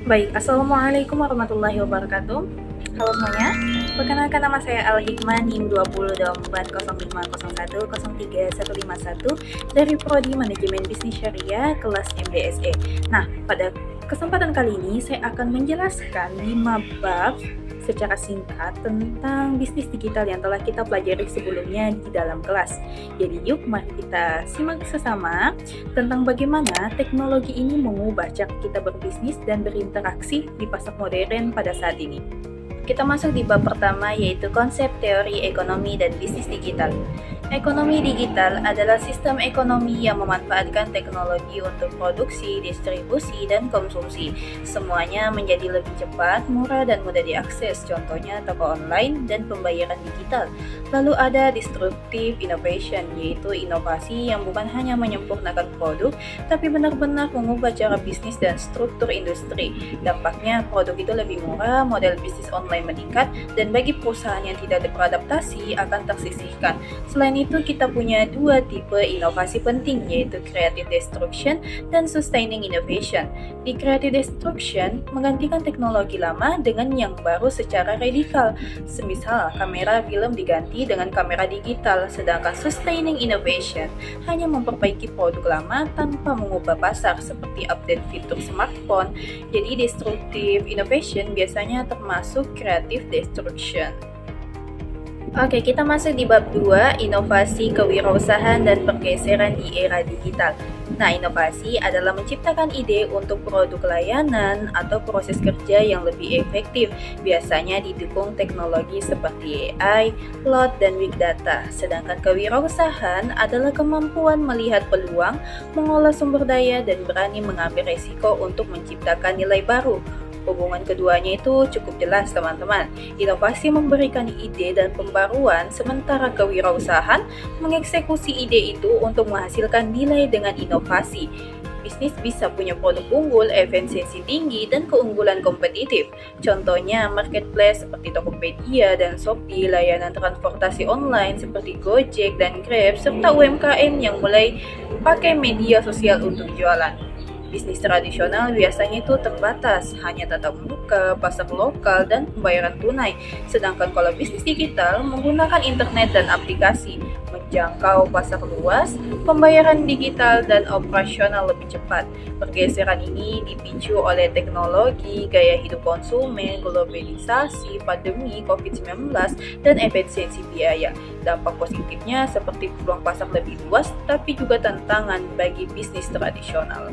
Baik, Assalamualaikum warahmatullahi wabarakatuh. Halo semuanya, perkenalkan nama saya Al-Hikmah NIM 202401031151 dari Prodi Manajemen Bisnis Syariah kelas MBSE. Nah, pada kesempatan kali ini saya akan menjelaskan 5 bab secara singkat tentang bisnis digital yang telah kita pelajari sebelumnya di dalam kelas. Jadi yuk mari kita simak sesama tentang bagaimana teknologi ini mengubah cara kita berbisnis dan berinteraksi di pasar modern pada saat ini. Kita masuk di bab pertama, yaitu konsep teori ekonomi dan bisnis digital. Ekonomi digital adalah sistem ekonomi yang memanfaatkan teknologi untuk produksi, distribusi, dan konsumsi. Semuanya menjadi lebih cepat, murah, dan mudah diakses, contohnya toko online dan pembayaran digital. Lalu ada disruptive innovation, yaitu inovasi yang bukan hanya menyempurnakan produk, tapi benar-benar mengubah cara bisnis dan struktur industri. Dampaknya, produk itu lebih murah, model bisnis online meningkat, dan bagi perusahaan yang tidak beradaptasi akan tersisihkan. Selain itu, kita punya dua tipe inovasi penting, yaitu creative destruction dan sustaining innovation. Di creative destruction, menggantikan teknologi lama dengan yang baru secara radikal. Semisal, kamera film diganti dengan kamera digital, sedangkan sustaining innovation hanya memperbaiki produk lama tanpa mengubah pasar, seperti update fitur smartphone. Jadi, destructive innovation biasanya termasuk creative destruction. Oke, kita masuk di bab 2, inovasi kewirausahaan dan pergeseran di era digital. Nah, inovasi adalah menciptakan ide untuk produk layanan atau proses kerja yang lebih efektif, biasanya didukung teknologi seperti AI, cloud, dan big data. Sedangkan kewirausahaan adalah kemampuan melihat peluang, mengolah sumber daya, dan berani mengambil resiko untuk menciptakan nilai baru. Hubungan keduanya itu cukup jelas, teman-teman. Inovasi memberikan ide dan pembaruan, sementara kewirausahaan mengeksekusi ide itu untuk menghasilkan nilai dengan inovasi. Bisnis bisa punya produk unggul, efisiensi tinggi, dan keunggulan kompetitif. Contohnya, marketplace seperti Tokopedia dan Shopee, layanan transportasi online seperti Gojek dan Grab, serta UMKM yang mulai pakai media sosial untuk jualan. Bisnis tradisional biasanya itu terbatas, hanya tatap muka, pasar lokal, dan pembayaran tunai. Sedangkan kalau bisnis digital menggunakan internet dan aplikasi, menjangkau pasar luas, pembayaran digital, dan operasional lebih cepat. Pergeseran ini dipicu oleh teknologi, gaya hidup konsumen, globalisasi, pandemi COVID-19, dan efisiensi biaya. Dampak positifnya seperti peluang pasar lebih luas, tapi juga tantangan bagi bisnis tradisional.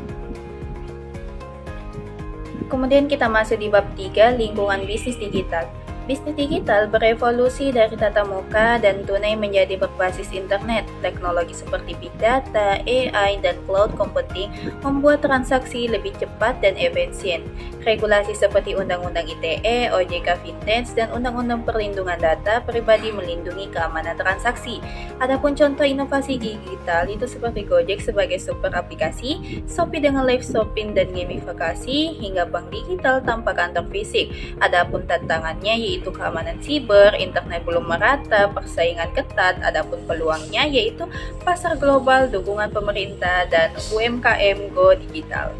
Kemudian kita masuk di bab 3, lingkungan bisnis digital. Bisnis digital berevolusi dari tatap muka dan tunai menjadi berbasis internet. Teknologi seperti big data, AI, dan cloud computing membuat transaksi lebih cepat dan efisien. Regulasi seperti Undang-Undang ITE, OJK Fintech, dan Undang-Undang Perlindungan Data Pribadi melindungi keamanan transaksi. Adapun contoh inovasi digital itu seperti Gojek sebagai super aplikasi, Shopee dengan live shopping dan gamifikasi, hingga bank digital tanpa kantor fisik. Adapun tantangannya yaitu keamanan siber, internet belum merata, persaingan ketat. Adapun peluangnya yaitu pasar global, dukungan pemerintah, dan UMKM go digital.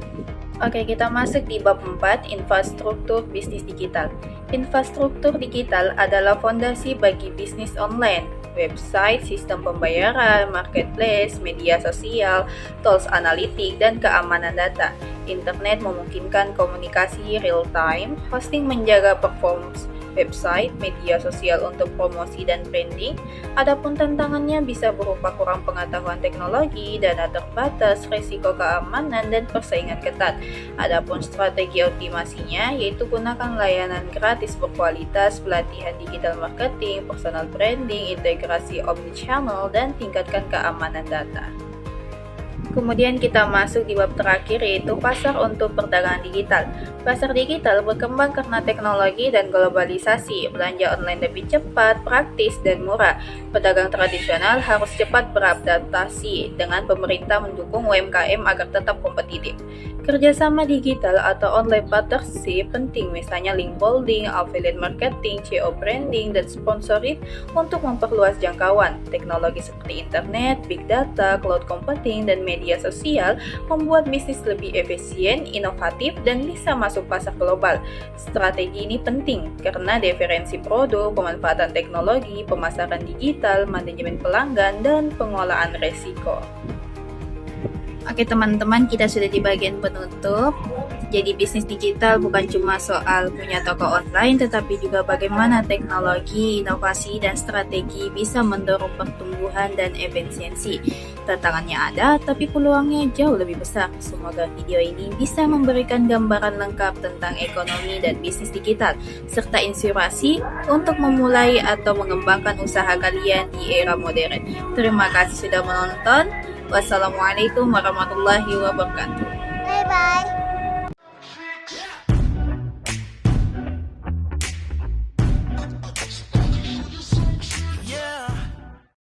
Oke, kita masuk di bab 4, infrastruktur bisnis digital. Infrastruktur digital adalah fondasi bagi bisnis online. Website, sistem pembayaran, marketplace, media sosial, tools analitik, dan keamanan data. Internet memungkinkan komunikasi real-time, hosting menjaga performance website, media sosial untuk promosi dan branding. Adapun tantangannya bisa berupa kurang pengetahuan teknologi, dana terbatas, risiko keamanan, dan persaingan ketat. Adapun strategi optimasinya yaitu gunakan layanan gratis berkualitas, pelatihan digital marketing, personal branding, integrasi omnichannel, dan tingkatkan keamanan data. Kemudian kita masuk di bab terakhir, yaitu pasar untuk perdagangan digital. Pasar digital berkembang karena teknologi dan globalisasi. Belanja online lebih cepat, praktis, dan murah. Pedagang tradisional harus cepat beradaptasi dengan pemerintah mendukung UMKM agar tetap kompetitif. Kerjasama digital atau online partnership penting, misalnya link building, affiliate marketing, geo branding, dan sponsorship untuk memperluas jangkauan. Teknologi seperti internet, big data, cloud computing, dan media sosial membuat bisnis lebih efisien, inovatif, dan bisa masuk pasar global. Strategi ini penting karena diferensi produk, pemanfaatan teknologi, pemasaran digital, manajemen pelanggan, dan pengelolaan resiko. Oke teman-teman, kita sudah di bagian penutup. Jadi bisnis digital bukan cuma soal punya toko online, tetapi juga bagaimana teknologi, inovasi, dan strategi bisa mendorong pertumbuhan dan efisiensi. Tantangannya ada, tapi peluangnya jauh lebih besar. Semoga video ini bisa memberikan gambaran lengkap tentang ekonomi dan bisnis digital, serta inspirasi untuk memulai atau mengembangkan usaha kalian di era modern. Terima kasih sudah menonton. Wassalamualaikum warahmatullahi wabarakatuh. Bye bye.